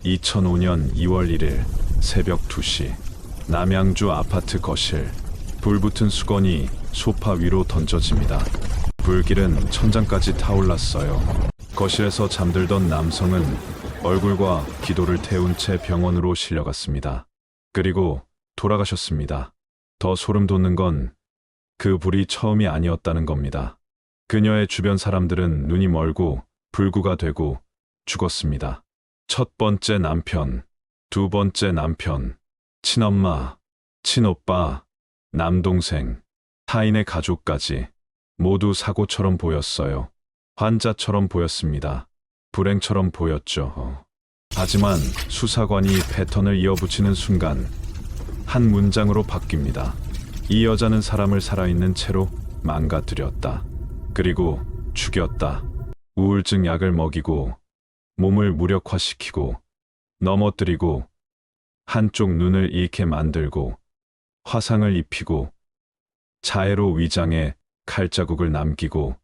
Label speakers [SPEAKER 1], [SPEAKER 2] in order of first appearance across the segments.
[SPEAKER 1] 2005년 2월 1일 새벽 2시 남양주 아파트 거실. 불붙은 수건이 소파 위로 던져집니다. 불길은 천장까지 타올랐어요. 거실에서 잠들던 남성은 얼굴과 기도를 태운 채 병원으로 실려갔습니다. 그리고 돌아가셨습니다. 더 소름 돋는 건 그 불이 처음이 아니었다는 겁니다. 그녀의 주변 사람들은 눈이 멀고 불구가 되고 죽었습니다. 첫 번째 남편, 두 번째 남편, 친엄마, 친오빠, 남동생, 타인의 가족까지 모두 사고처럼 보였어요. 환자처럼 보였습니다. 불행처럼 보였죠. 하지만 수사관이 패턴을 이어붙이는 순간 한 문장으로 바뀝니다. 이 여자는 사람을 살아있는 채로 망가뜨렸다. 그리고 죽였다. 우울증 약을 먹이고 몸을 무력화시키고 넘어뜨리고 한쪽 눈을 잃게 만들고 화상을 입히고 자해로 위장에 칼자국을 남기고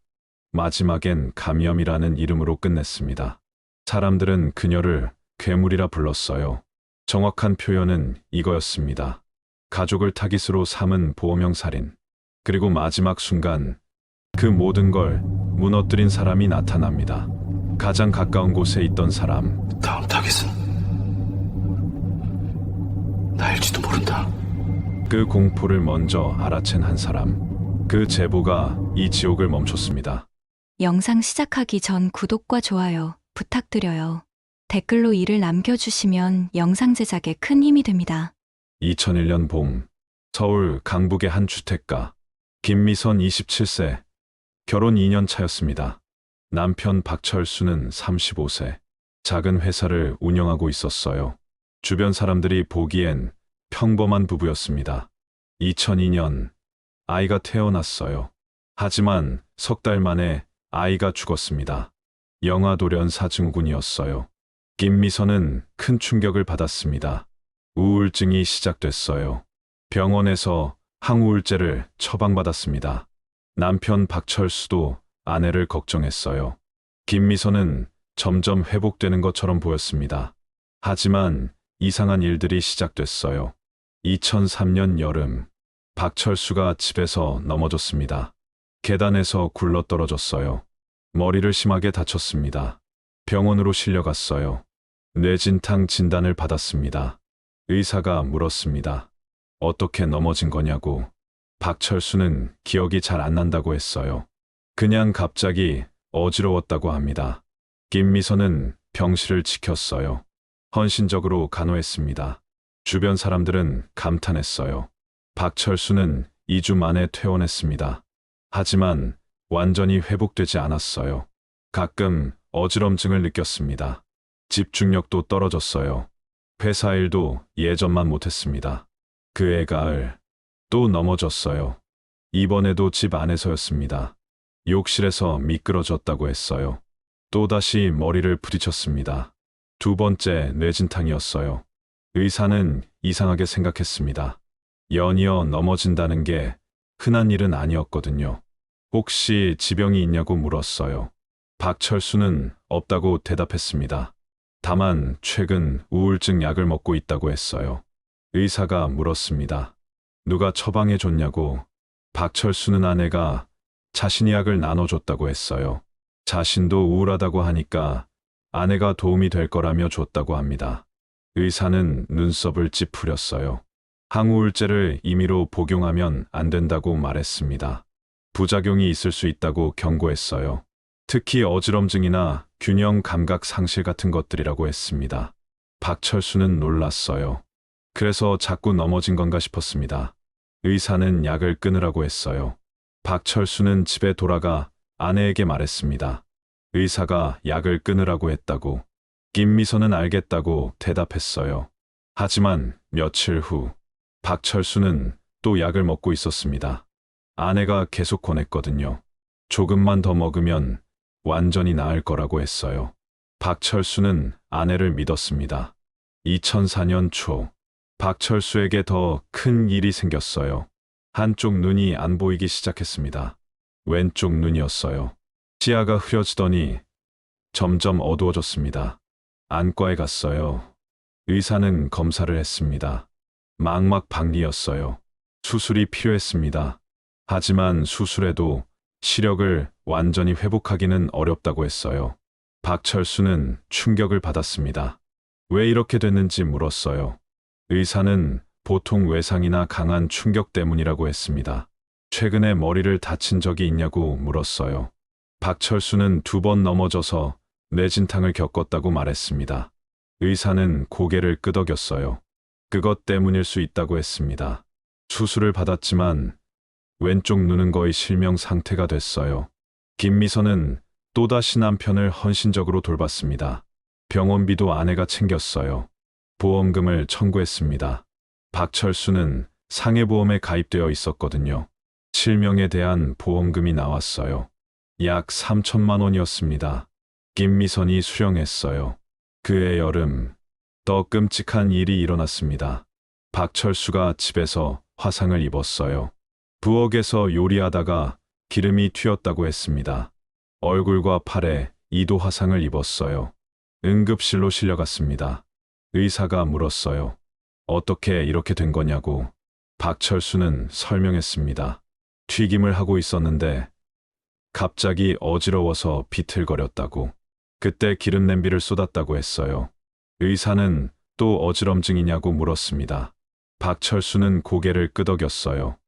[SPEAKER 1] 마지막엔 감염이라는 이름으로 끝냈습니다. 사람들은 그녀를 괴물이라 불렀어요. 정확한 표현은 이거였습니다. 가족을 타깃으로 삼은 보호명 살인. 그리고 마지막 순간 그 모든 걸 무너뜨린 사람이 나타납니다. 가장 가까운 곳에 있던 사람.
[SPEAKER 2] 다음 타깃은 나일지도 모른다.
[SPEAKER 1] 그 공포를 먼저 알아챈 한 사람. 그 제보가 이 지옥을 멈췄습니다.
[SPEAKER 3] 영상 시작하기 전 구독과 좋아요 부탁드려요. 댓글로 이를 남겨주시면 영상 제작에 큰 힘이 됩니다.
[SPEAKER 1] 2001년 봄, 서울 강북의 한 주택가. 김미선 27세, 결혼 2년 차였습니다. 남편 박철수는 35세, 작은 회사를 운영하고 있었어요. 주변 사람들이 보기엔 평범한 부부였습니다. 2002년 아이가 태어났어요. 하지만 석 달 만에 아이가 죽었습니다. 영아돌연사증후군이었어요. 김미선은 큰 충격을 받았습니다. 우울증이 시작됐어요. 병원에서 항우울제를 처방받았습니다. 남편 박철수도 아내를 걱정했어요. 김미선은 점점 회복되는 것처럼 보였습니다. 하지만 이상한 일들이 시작됐어요. 2003년 여름, 박철수가 집에서 넘어졌습니다. 계단에서 굴러떨어졌어요. 머리를 심하게 다쳤습니다. 병원으로 실려갔어요. 뇌진탕 진단을 받았습니다. 의사가 물었습니다. 어떻게 넘어진 거냐고. 박철수는 기억이 잘 안 난다고 했어요. 그냥 갑자기 어지러웠다고 합니다. 김미선은 병실을 지켰어요. 헌신적으로 간호했습니다. 주변 사람들은 감탄했어요. 박철수는 2주 만에 퇴원했습니다. 하지만 완전히 회복되지 않았어요. 가끔 어지럼증을 느꼈습니다. 집중력도 떨어졌어요. 회사 일도 예전만 못했습니다. 그해 가을 또 넘어졌어요. 이번에도 집 안에서였습니다. 욕실에서 미끄러졌다고 했어요. 또다시 머리를 부딪혔습니다. 두 번째 뇌진탕이었어요. 의사는 이상하게 생각했습니다. 연이어 넘어진다는 게 흔한 일은 아니었거든요. 혹시 지병이 있냐고 물었어요. 박철수는 없다고 대답했습니다. 다만 최근 우울증 약을 먹고 있다고 했어요. 의사가 물었습니다. 누가 처방해 줬냐고. 박철수는 아내가 자신이 약을 나눠줬다고 했어요. 자신도 우울하다고 하니까 아내가 도움이 될 거라며 줬다고 합니다. 의사는 눈썹을 찌푸렸어요. 항우울제를 임의로 복용하면 안 된다고 말했습니다. 부작용이 있을 수 있다고 경고했어요. 특히 어지럼증이나 균형 감각 상실 같은 것들이라고 했습니다. 박철수는 놀랐어요. 그래서 자꾸 넘어진 건가 싶었습니다. 의사는 약을 끊으라고 했어요. 박철수는 집에 돌아가 아내에게 말했습니다. 의사가 약을 끊으라고 했다고. 김미선은 알겠다고 대답했어요. 하지만 며칠 후 박철수는 또 약을 먹고 있었습니다. 아내가 계속 권했거든요. 조금만 더 먹으면 완전히 나을 거라고 했어요. 박철수는 아내를 믿었습니다. 2004년 초, 박철수에게 더 큰 일이 생겼어요. 한쪽 눈이 안 보이기 시작했습니다. 왼쪽 눈이었어요. 시야가 흐려지더니 점점 어두워졌습니다. 안과에 갔어요. 의사는 검사를 했습니다. 망막박리였어요. 수술이 필요했습니다. 하지만 수술에도 시력을 완전히 회복하기는 어렵다고 했어요. 박철수는 충격을 받았습니다. 왜 이렇게 됐는지 물었어요. 의사는 보통 외상이나 강한 충격 때문이라고 했습니다. 최근에 머리를 다친 적이 있냐고 물었어요. 박철수는 2번 넘어져서 뇌진탕을 겪었다고 말했습니다. 의사는 고개를 끄덕였어요. 그것 때문일 수 있다고 했습니다. 수술을 받았지만 왼쪽 눈은 거의 실명 상태가 됐어요. 김미선은 또다시 남편을 헌신적으로 돌봤습니다. 병원비도 아내가 챙겼어요. 보험금을 청구했습니다. 박철수는 상해보험에 가입되어 있었거든요. 실명에 대한 보험금이 나왔어요. 약 3천만 원이었습니다. 김미선이 수령했어요. 그해 여름, 더 끔찍한 일이 일어났습니다. 박철수가 집에서 화상을 입었어요. 부엌에서 요리하다가 기름이 튀었다고 했습니다. 얼굴과 팔에 2도 화상을 입었어요. 응급실로 실려갔습니다. 의사가 물었어요. 어떻게 이렇게 된 거냐고. 박철수는 설명했습니다. 튀김을 하고 있었는데 갑자기 어지러워서 비틀거렸다고. 그때 기름 냄비를 쏟았다고 했어요. 의사는 또 어지럼증이냐고 물었습니다. 박철수는 고개를 끄덕였어요.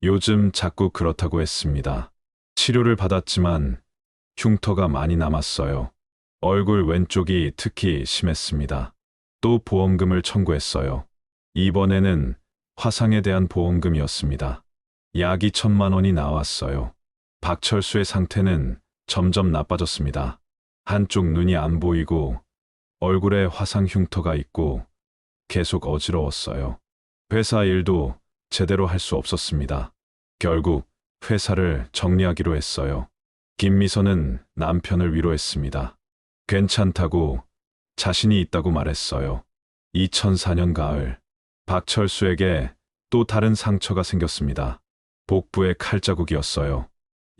[SPEAKER 1] 요즘 자꾸 그렇다고 했습니다. 치료를 받았지만 흉터가 많이 남았어요. 얼굴 왼쪽이 특히 심했습니다. 또 보험금을 청구했어요. 이번에는 화상에 대한 보험금이었습니다. 약 2천만 원이 나왔어요. 박철수의 상태는 점점 나빠졌습니다. 한쪽 눈이 안 보이고 얼굴에 화상 흉터가 있고 계속 어지러웠어요. 회사 일도 제대로 할 수 없었습니다. 결국 회사를 정리하기로 했어요. 김미선은 남편을 위로했습니다. 괜찮다고, 자신이 있다고 말했어요. 2004년 가을, 박철수에게 또 다른 상처가 생겼습니다. 복부에 칼자국이었어요.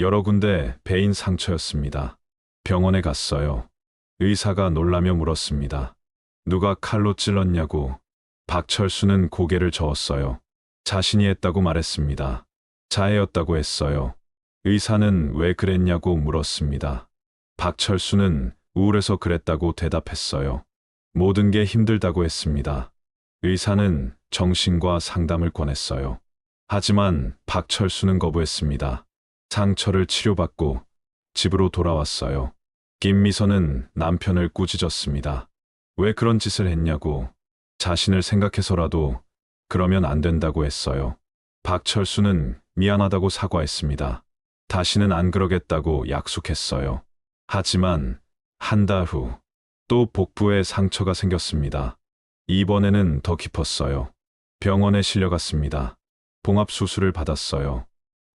[SPEAKER 1] 여러 군데 베인 상처였습니다. 병원에 갔어요. 의사가 놀라며 물었습니다. 누가 칼로 찔렀냐고. 박철수는 고개를 저었어요. 자신이 했다고 말했습니다. 자해였다고 했어요. 의사는 왜 그랬냐고 물었습니다. 박철수는 우울해서 그랬다고 대답했어요. 모든 게 힘들다고 했습니다. 의사는 정신과 상담을 권했어요. 하지만 박철수는 거부했습니다. 상처를 치료받고 집으로 돌아왔어요. 김미선은 남편을 꾸짖었습니다. 왜 그런 짓을 했냐고. 자신을 생각해서라도 그러면 안 된다고 했어요. 박철수는 미안하다고 사과했습니다. 다시는 안 그러겠다고 약속했어요. 하지만 한 달 후 또 복부에 상처가 생겼습니다. 이번에는 더 깊었어요. 병원에 실려갔습니다. 봉합수술을 받았어요.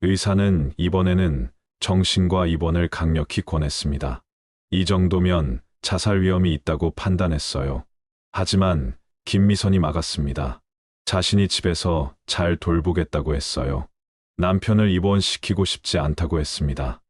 [SPEAKER 1] 의사는 이번에는 정신과 입원을 강력히 권했습니다. 이 정도면 자살 위험이 있다고 판단했어요. 하지만 김미선이 막았습니다. 자신이 집에서 잘 돌보겠다고 했어요. 남편을 입원시키고 싶지 않다고 했습니다.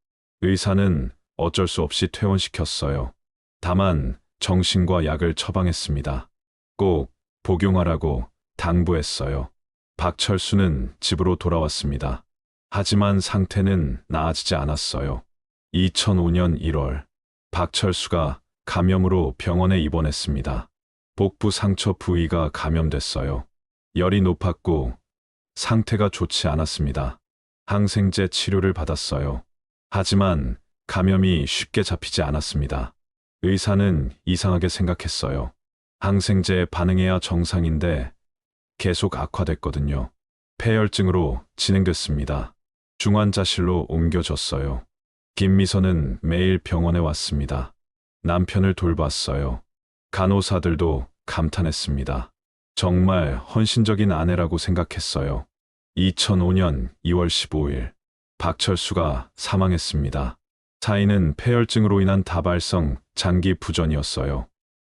[SPEAKER 1] 의사는 어쩔 수 없이 퇴원시켰어요. 다만 정신과 약을 처방했습니다. 꼭 복용하라고 당부했어요. 박철수는 집으로 돌아왔습니다. 하지만 상태는 나아지지 않았어요. 2005년 1월, 박철수가 감염으로 병원에 입원했습니다. 복부 상처 부위가 감염됐어요. 열이 높았고 상태가 좋지 않았습니다. 항생제 치료를 받았어요. 하지만 감염이 쉽게 잡히지 않았습니다. 의사는 이상하게 생각했어요. 항생제에 반응해야 정상인데 계속 악화됐거든요. 폐혈증으로 진행됐습니다. 중환자실로 옮겨졌어요. 김미선은 매일 병원에 왔습니다. 남편을 돌봤어요. 간호사들도 감탄했습니다. 정말 헌신적인 아내라고 생각했어요. 2005년 2월 15일, 박철수가 사망했습니다. 사인은 폐혈증으로 인한 다발성 장기 부전이었어요.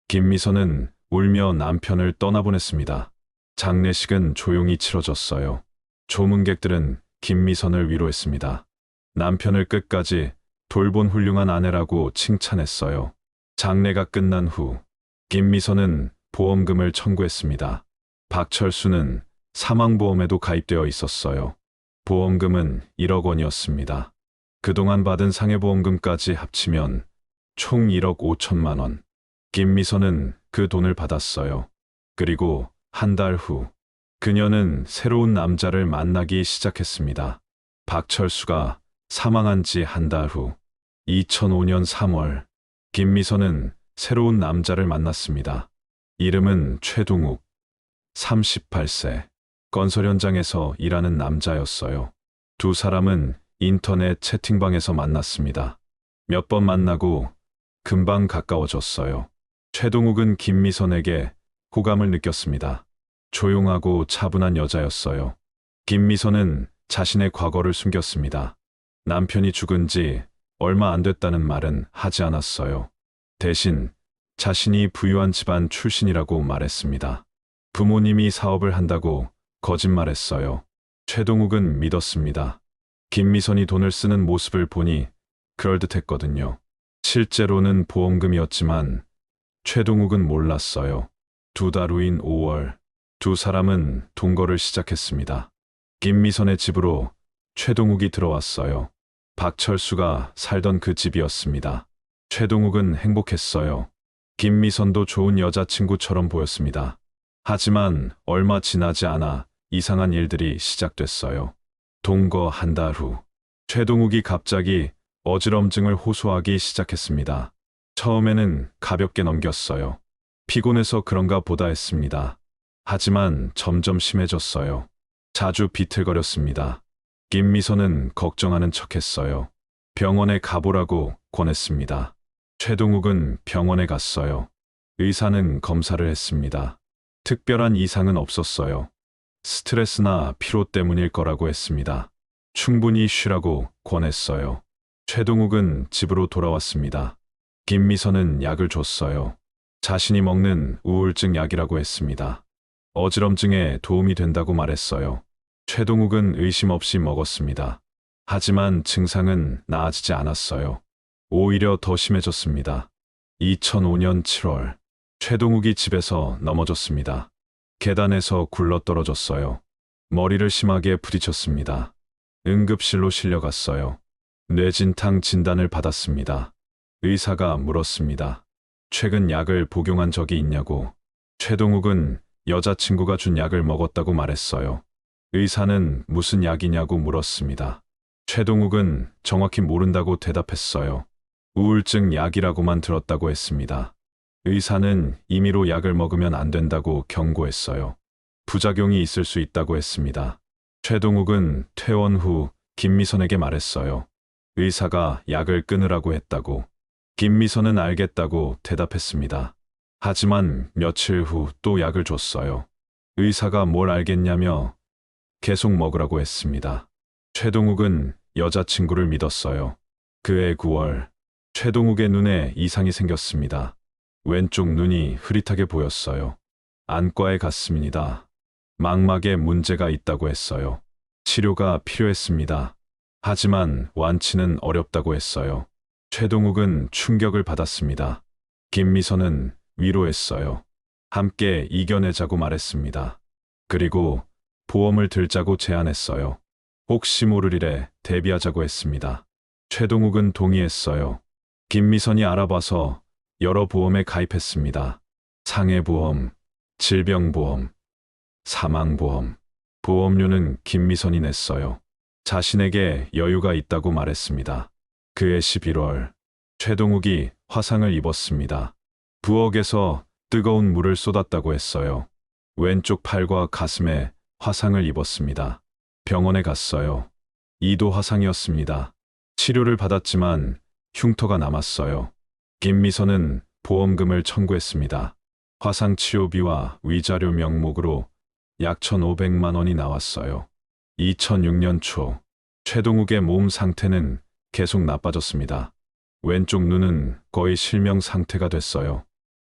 [SPEAKER 1] 김미선은 울며 남편을 떠나보냈습니다. 장례식은 조용히 치러졌어요. 조문객들은 김미선을 위로했습니다. 남편을 끝까지 돌본 훌륭한 아내라고 칭찬했어요. 장례가 끝난 후 김미선은 보험금을 청구했습니다. 박철수는 사망보험에도 가입되어 있었어요. 보험금은 1억 원이었습니다. 그동안 받은 상해보험금까지 합치면 총 1억 5천만 원. 김미선은 그 돈을 받았어요. 그리고 한 달 후, 그녀는 새로운 남자를 만나기 시작했습니다. 박철수가 사망한 지 한 달 후, 2005년 3월, 김미선은 새로운 남자를 만났습니다. 이름은 최동욱, 38세, 건설 현장에서 일하는 남자였어요. 두 사람은 인터넷 채팅방에서 만났습니다. 몇 번 만나고 금방 가까워졌어요. 최동욱은 김미선에게 호감을 느꼈습니다. 조용하고 차분한 여자였어요. 김미선은 자신의 과거를 숨겼습니다. 남편이 죽은 지 얼마 안 됐다는 말은 하지 않았어요. 대신 자신이 부유한 집안 출신이라고 말했습니다. 부모님이 사업을 한다고 거짓말했어요. 최동욱은 믿었습니다. 김미선이 돈을 쓰는 모습을 보니 그럴듯했거든요. 실제로는 보험금이었지만 최동욱은 몰랐어요. 두 달 후인 5월, 두 사람은 동거를 시작했습니다. 김미선의 집으로 최동욱이 들어왔어요. 박철수가 살던 그 집이었습니다. 최동욱은 행복했어요. 김미선도 좋은 여자친구처럼 보였습니다. 하지만 얼마 지나지 않아 이상한 일들이 시작됐어요. 동거 한 달 후, 최동욱이 갑자기 어지럼증을 호소하기 시작했습니다. 처음에는 가볍게 넘겼어요. 피곤해서 그런가 보다 했습니다. 하지만 점점 심해졌어요. 자주 비틀거렸습니다. 김미선은 걱정하는 척했어요. 병원에 가보라고 권했습니다. 최동욱은 병원에 갔어요. 의사는 검사를 했습니다. 특별한 이상은 없었어요. 스트레스나 피로 때문일 거라고 했습니다. 충분히 쉬라고 권했어요. 최동욱은 집으로 돌아왔습니다. 김미선은 약을 줬어요. 자신이 먹는 우울증 약이라고 했습니다. 어지럼증에 도움이 된다고 말했어요. 최동욱은 의심 없이 먹었습니다. 하지만 증상은 나아지지 않았어요. 오히려 더 심해졌습니다. 2005년 7월, 최동욱이 집에서 넘어졌습니다. 계단에서 굴러떨어졌어요. 머리를 심하게 부딪혔습니다. 응급실로 실려갔어요. 뇌진탕 진단을 받았습니다. 의사가 물었습니다. 최근 약을 복용한 적이 있냐고. 최동욱은 여자친구가 준 약을 먹었다고 말했어요. 의사는 무슨 약이냐고 물었습니다. 최동욱은 정확히 모른다고 대답했어요. 우울증 약이라고만 들었다고 했습니다. 의사는 임의로 약을 먹으면 안 된다고 경고했어요. 부작용이 있을 수 있다고 했습니다. 최동욱은 퇴원 후 김미선에게 말했어요. 의사가 약을 끊으라고 했다고. 김미선은 알겠다고 대답했습니다. 하지만 며칠 후 또 약을 줬어요. 의사가 뭘 알겠냐며 계속 먹으라고 했습니다. 최동욱은 여자친구를 믿었어요. 그해 9월, 최동욱의 눈에 이상이 생겼습니다. 왼쪽 눈이 흐릿하게 보였어요. 안과에 갔습니다. 망막에 문제가 있다고 했어요. 치료가 필요했습니다. 하지만 완치는 어렵다고 했어요. 최동욱은 충격을 받았습니다. 김미선은 위로했어요. 함께 이겨내자고 말했습니다. 그리고 보험을 들자고 제안했어요. 혹시 모를 일에 대비하자고 했습니다. 최동욱은 동의했어요. 김미선이 알아봐서 여러 보험에 가입했습니다. 상해보험, 질병보험, 사망보험. 보험료는 김미선이 냈어요. 자신에게 여유가 있다고 말했습니다. 그해 11월, 최동욱이 화상을 입었습니다. 부엌에서 뜨거운 물을 쏟았다고 했어요. 왼쪽 팔과 가슴에 화상을 입었습니다. 병원에 갔어요. 2도 화상이었습니다. 치료를 받았지만 흉터가 남았어요. 김미선은 보험금을 청구했습니다. 화상 치료비와 위자료 명목으로 약 1,500만 원이 나왔어요. 2006년 초, 최동욱의 몸 상태는 계속 나빠졌습니다. 왼쪽 눈은 거의 실명 상태가 됐어요.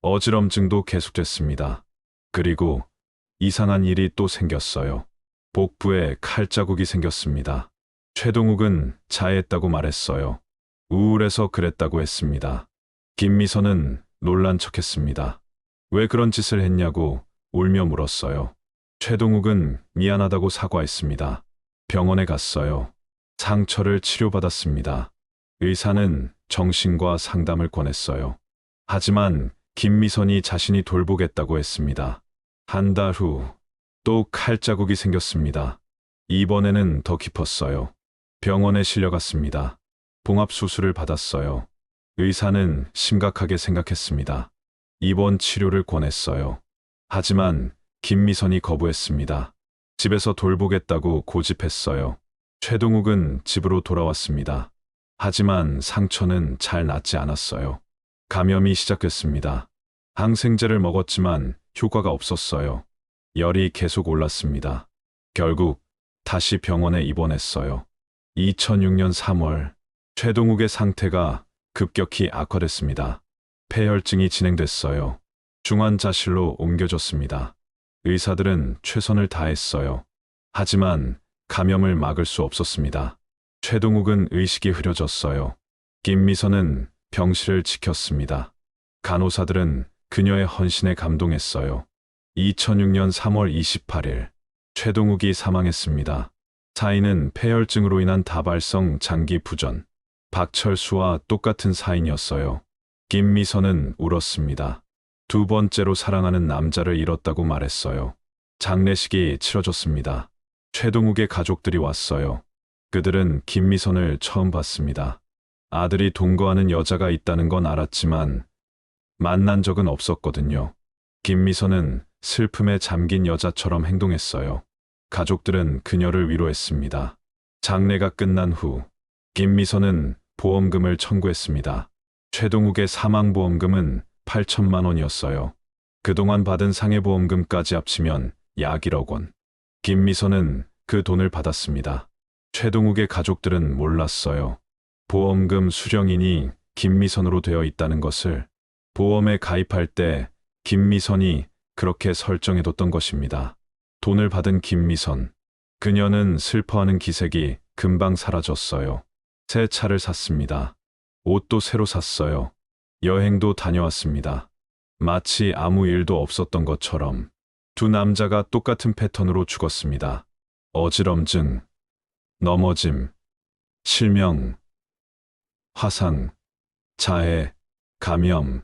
[SPEAKER 1] 어지럼증도 계속됐습니다. 그리고 이상한 일이 또 생겼어요. 복부에 칼자국이 생겼습니다. 최동욱은 자해했다고 말했어요. 우울해서 그랬다고 했습니다. 김미선은 놀란 척했습니다. 왜 그런 짓을 했냐고 울며 물었어요. 최동욱은 미안하다고 사과했습니다. 병원에 갔어요. 상처를 치료받았습니다. 의사는 정신과 상담을 권했어요. 하지만 김미선이 자신이 돌보겠다고 했습니다. 한 달 후 또 칼자국이 생겼습니다. 이번에는 더 깊었어요. 병원에 실려갔습니다. 봉합수술을 받았어요. 의사는 심각하게 생각했습니다. 입원 치료를 권했어요. 하지만 김미선이 거부했습니다. 집에서 돌보겠다고 고집했어요. 최동욱은 집으로 돌아왔습니다. 하지만 상처는 잘 낫지 않았어요. 감염이 시작됐습니다. 항생제를 먹었지만 효과가 없었어요. 열이 계속 올랐습니다. 결국 다시 병원에 입원했어요. 2006년 3월, 최동욱의 상태가 급격히 악화됐습니다. 폐혈증이 진행됐어요. 중환자실로 옮겨졌습니다. 의사들은 최선을 다했어요. 하지만 감염을 막을 수 없었습니다. 최동욱은 의식이 흐려졌어요. 김미선은 병실을 지켰습니다. 간호사들은 그녀의 헌신에 감동했어요. 2006년 3월 28일, 최동욱이 사망했습니다. 사인은 폐혈증으로 인한 다발성 장기 부전. 박철수와 똑같은 사인이었어요. 김미선은 울었습니다. 두 번째로 사랑하는 남자를 잃었다고 말했어요. 장례식이 치러졌습니다. 최동욱의 가족들이 왔어요. 그들은 김미선을 처음 봤습니다. 아들이 동거하는 여자가 있다는 건 알았지만 만난 적은 없었거든요. 김미선은 슬픔에 잠긴 여자처럼 행동했어요. 가족들은 그녀를 위로했습니다. 장례가 끝난 후 김미선은 보험금을 청구했습니다. 최동욱의 사망보험금은 8천만 원이었어요. 그동안 받은 상해보험금까지 합치면 약 1억 원. 김미선은 그 돈을 받았습니다. 최동욱의 가족들은 몰랐어요. 보험금 수령인이 김미선으로 되어 있다는 것을. 보험에 가입할 때 김미선이 그렇게 설정해뒀던 것입니다. 돈을 받은 김미선. 그녀는 슬퍼하는 기색이 금방 사라졌어요. 새 차를 샀습니다. 옷도 새로 샀어요. 여행도 다녀왔습니다. 마치 아무 일도 없었던 것처럼. 두 남자가 똑같은 패턴으로 죽었습니다. 어지럼증, 넘어짐, 실명, 화상, 자해, 감염,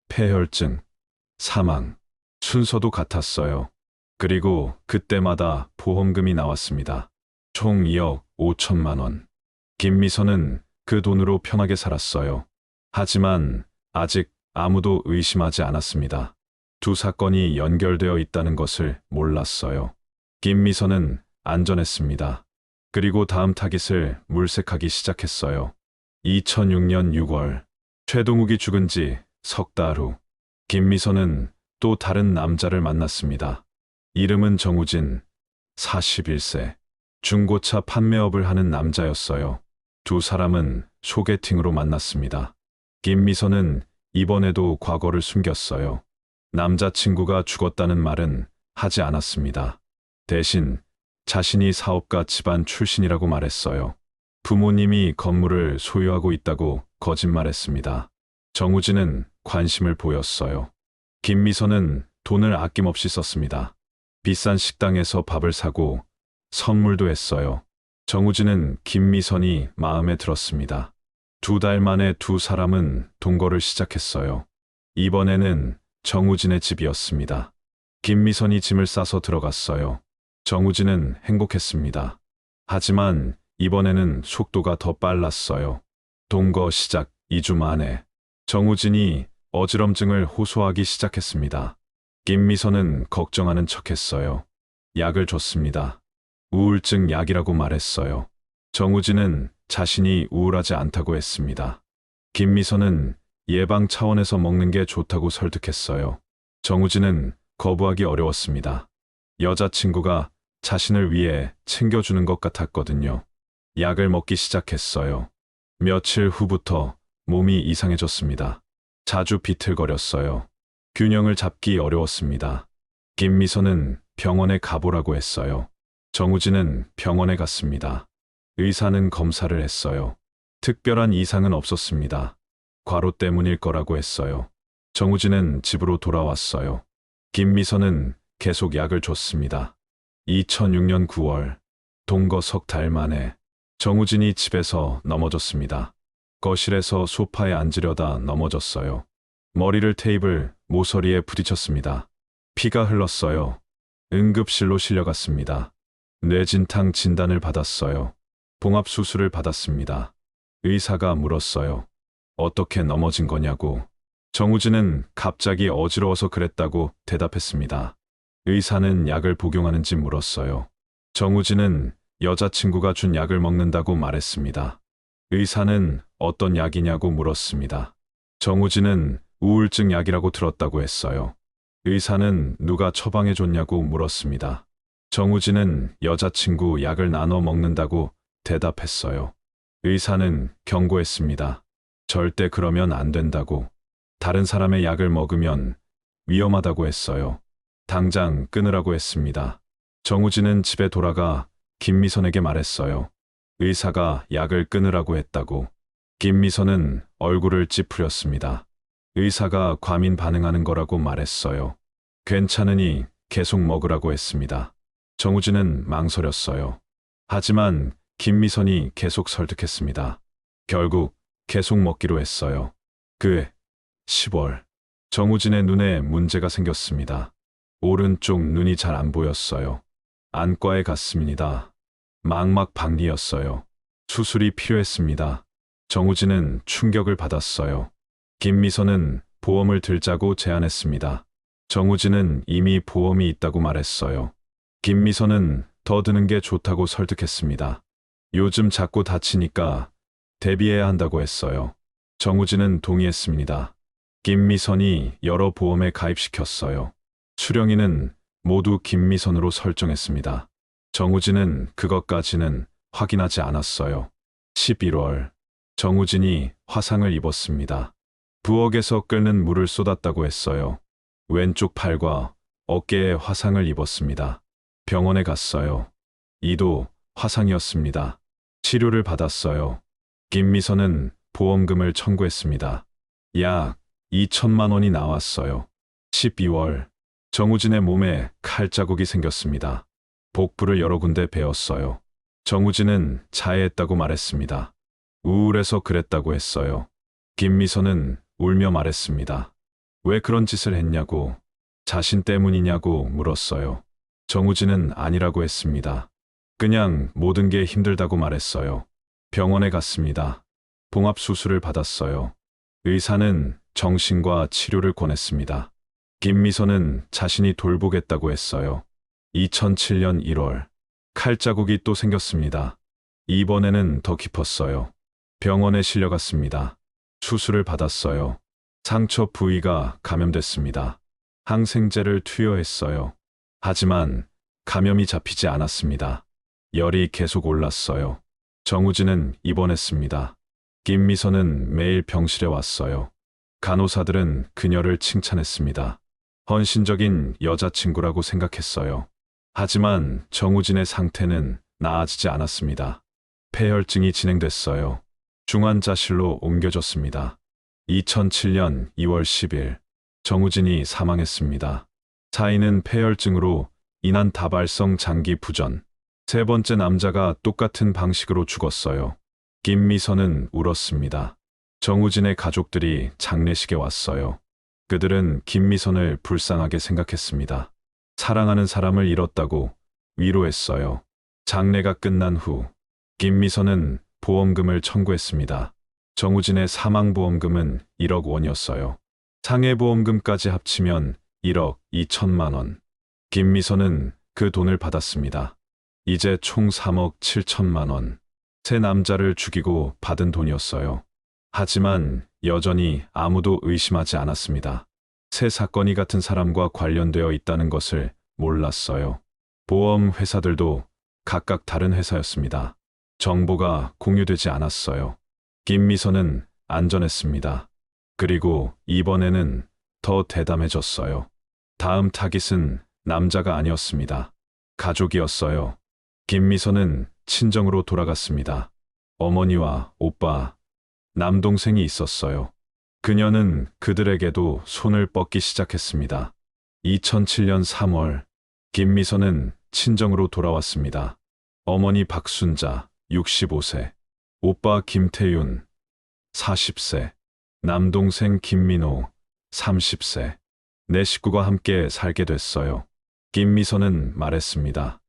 [SPEAKER 1] 폐혈증, 사망. 순서도 같았어요. 그리고 그때마다 보험금이 나왔습니다. 총 2억 5천만 원. 김미선은 그 돈으로 편하게 살았어요. 하지만 아직 아무도 의심하지 않았습니다. 두 사건이 연결되어 있다는 것을 몰랐어요. 김미선은 안전했습니다. 그리고 다음 타깃을 물색하기 시작했어요. 2006년 6월, 최동욱이 죽은 지 석 달 후, 김미선은 또 다른 남자를 만났습니다. 이름은 정우진, 41세. 중고차 판매업을 하는 남자였어요. 두 사람은 소개팅으로 만났습니다. 김미선은 이번에도 과거를 숨겼어요. 남자친구가 죽었다는 말은 하지 않았습니다. 대신 자신이 사업가 집안 출신이라고 말했어요. 부모님이 건물을 소유하고 있다고 거짓말했습니다. 정우진은 관심을 보였어요. 김미선은 돈을 아낌없이 썼습니다. 비싼 식당에서 밥을 사고 선물도 했어요. 정우진은 김미선이 마음에 들었습니다. 2달 만에 두 사람은 동거를 시작했어요. 이번에는 정우진의 집이었습니다. 김미선이 짐을 싸서 들어갔어요. 정우진은 행복했습니다. 하지만 이번에는 속도가 더 빨랐어요. 동거 시작 2주 만에 정우진이 어지럼증을 호소하기 시작했습니다. 김미선은 걱정하는 척했어요. 약을 줬습니다. 우울증 약이라고 말했어요. 정우진은 자신이 우울하지 않다고 했습니다. 김미선은 예방 차원에서 먹는 게 좋다고 설득했어요. 정우진은 거부하기 어려웠습니다. 여자친구가 자신을 위해 챙겨주는 것 같았거든요. 약을 먹기 시작했어요. 며칠 후부터 몸이 이상해졌습니다. 자주 비틀거렸어요. 균형을 잡기 어려웠습니다. 김미선은 병원에 가보라고 했어요. 정우진은 병원에 갔습니다. 의사는 검사를 했어요. 특별한 이상은 없었습니다. 과로 때문일 거라고 했어요. 정우진은 집으로 돌아왔어요. 김미선은 계속 약을 줬습니다. 2006년 9월, 동거 석 달 만에 정우진이 집에서 넘어졌습니다. 거실에서 소파에 앉으려다 넘어졌어요. 머리를 테이블 모서리에 부딪혔습니다. 피가 흘렀어요. 응급실로 실려갔습니다. 뇌진탕 진단을 받았어요. 봉합수술을 받았습니다. 의사가 물었어요. 어떻게 넘어진 거냐고. 정우진은 갑자기 어지러워서 그랬다고 대답했습니다. 의사는 약을 복용하는지 물었어요. 정우진은 여자친구가 준 약을 먹는다고 말했습니다. 의사는 어떤 약이냐고 물었습니다. 정우진은 우울증 약이라고 들었다고 했어요. 의사는 누가 처방해 줬냐고 물었습니다. 정우진은 여자친구 약을 나눠 먹는다고 대답했어요. 의사는 경고했습니다. 절대 그러면 안 된다고. 다른 사람의 약을 먹으면 위험하다고 했어요. 당장 끊으라고 했습니다. 정우진은 집에 돌아가 김미선에게 말했어요. 의사가 약을 끊으라고 했다고. 김미선은 얼굴을 찌푸렸습니다. 의사가 과민 반응하는 거라고 말했어요. 괜찮으니 계속 먹으라고 했습니다. 정우진은 망설였어요. 하지만 김미선이 계속 설득했습니다. 결국 계속 먹기로 했어요. 10월, 정우진의 눈에 문제가 생겼습니다. 오른쪽 눈이 잘 안 보였어요. 안과에 갔습니다. 망막박리였어요. 수술이 필요했습니다. 정우진은 충격을 받았어요. 김미선은 보험을 들자고 제안했습니다. 정우진은 이미 보험이 있다고 말했어요. 김미선은 더 드는 게 좋다고 설득했습니다. 요즘 자꾸 다치니까 대비해야 한다고 했어요. 정우진은 동의했습니다. 김미선이 여러 보험에 가입시켰어요. 수령인은 모두 김미선으로 설정했습니다. 정우진은 그것까지는 확인하지 않았어요. 11월, 정우진이 화상을 입었습니다. 부엌에서 끓는 물을 쏟았다고 했어요. 왼쪽 팔과 어깨에 화상을 입었습니다. 병원에 갔어요. 이도 화상이었습니다. 치료를 받았어요. 김미선은 보험금을 청구했습니다. 약 2천만 원이 나왔어요. 12월, 정우진의 몸에 칼자국이 생겼습니다. 복부를 여러 군데 베었어요. 정우진은 자해했다고 말했습니다. 우울해서 그랬다고 했어요. 김미선은 울며 말했습니다. 왜 그런 짓을 했냐고, 자신 때문이냐고 물었어요. 정우진은 아니라고 했습니다. 그냥 모든 게 힘들다고 말했어요. 병원에 갔습니다. 봉합수술을 받았어요. 의사는 정신과 치료를 권했습니다. 김미선은 자신이 돌보겠다고 했어요. 2007년 1월, 칼자국이 또 생겼습니다. 이번에는 더 깊었어요. 병원에 실려갔습니다. 수술을 받았어요. 상처 부위가 감염됐습니다. 항생제를 투여했어요. 하지만 감염이 잡히지 않았습니다. 열이 계속 올랐어요. 정우진은 입원했습니다. 김미선은 매일 병실에 왔어요. 간호사들은 그녀를 칭찬했습니다. 헌신적인 여자친구라고 생각했어요. 하지만 정우진의 상태는 나아지지 않았습니다. 폐혈증이 진행됐어요. 중환자실로 옮겨졌습니다. 2007년 2월 10일, 정우진이 사망했습니다. 사인은 폐혈증으로 인한 다발성 장기 부전. 세 번째 남자가 똑같은 방식으로 죽었어요. 김미선은 울었습니다. 정우진의 가족들이 장례식에 왔어요. 그들은 김미선을 불쌍하게 생각했습니다. 사랑하는 사람을 잃었다고 위로했어요. 장례가 끝난 후 김미선은 보험금을 청구했습니다. 정우진의 사망보험금은 1억 원이었어요. 상해보험금까지 합치면 1억 2천만 원. 김미선은 그 돈을 받았습니다. 이제 총 3억 7천만 원. 세 남자를 죽이고 받은 돈이었어요. 하지만 여전히 아무도 의심하지 않았습니다. 세 사건이 같은 사람과 관련되어 있다는 것을 몰랐어요. 보험 회사들도 각각 다른 회사였습니다. 정보가 공유되지 않았어요. 김미선은 안전했습니다. 그리고 이번에는 더 대담해졌어요. 다음 타깃은 남자가 아니었습니다. 가족이었어요. 김미선은 친정으로 돌아갔습니다. 어머니와 오빠, 남동생이 있었어요. 그녀는 그들에게도 손을 뻗기 시작했습니다. 2007년 3월, 김미선은 친정으로 돌아왔습니다. 어머니 박순자, 65세, 오빠 김태윤, 40세, 남동생 김민호, 30세, 네 식구가 함께 살게 됐어요. 김미선은 말했습니다.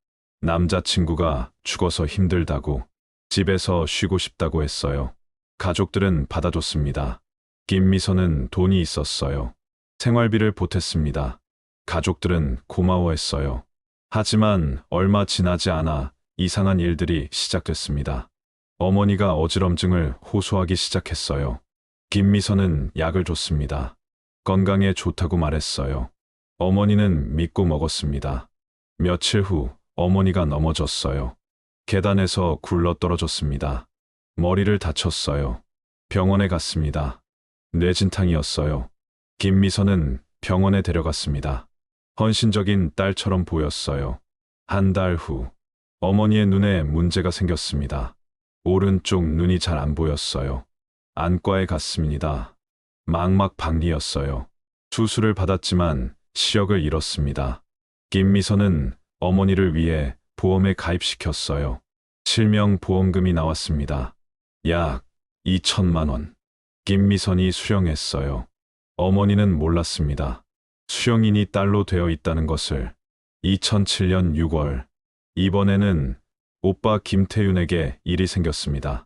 [SPEAKER 1] 남자친구가 죽어서 힘들다고, 집에서 쉬고 싶다고 했어요. 가족들은 받아줬습니다. 김미선은 돈이 있었어요. 생활비를 보탰습니다. 가족들은 고마워했어요. 하지만 얼마 지나지 않아 이상한 일들이 시작됐습니다. 어머니가 어지럼증을 호소하기 시작했어요. 김미선은 약을 줬습니다. 건강에 좋다고 말했어요. 어머니는 믿고 먹었습니다. 며칠 후 어머니가 넘어졌어요. 계단에서 굴러 떨어졌습니다. 머리를 다쳤어요. 병원에 갔습니다. 뇌진탕이었어요. 김미선은 병원에 데려갔습니다. 헌신적인 딸처럼 보였어요. 한 달 후, 어머니의 눈에 문제가 생겼습니다. 오른쪽 눈이 잘 안 보였어요. 안과에 갔습니다. 망막박리였어요. 수술을 받았지만 시력을 잃었습니다. 김미선은 어머니를 위해 보험에 가입시켰어요. 실명 보험금이 나왔습니다. 약 2천만 원. 김미선이 수령했어요. 어머니는 몰랐습니다. 수령인이 딸로 되어 있다는 것을. 2007년 6월, 이번에는 오빠 김태윤에게 일이 생겼습니다.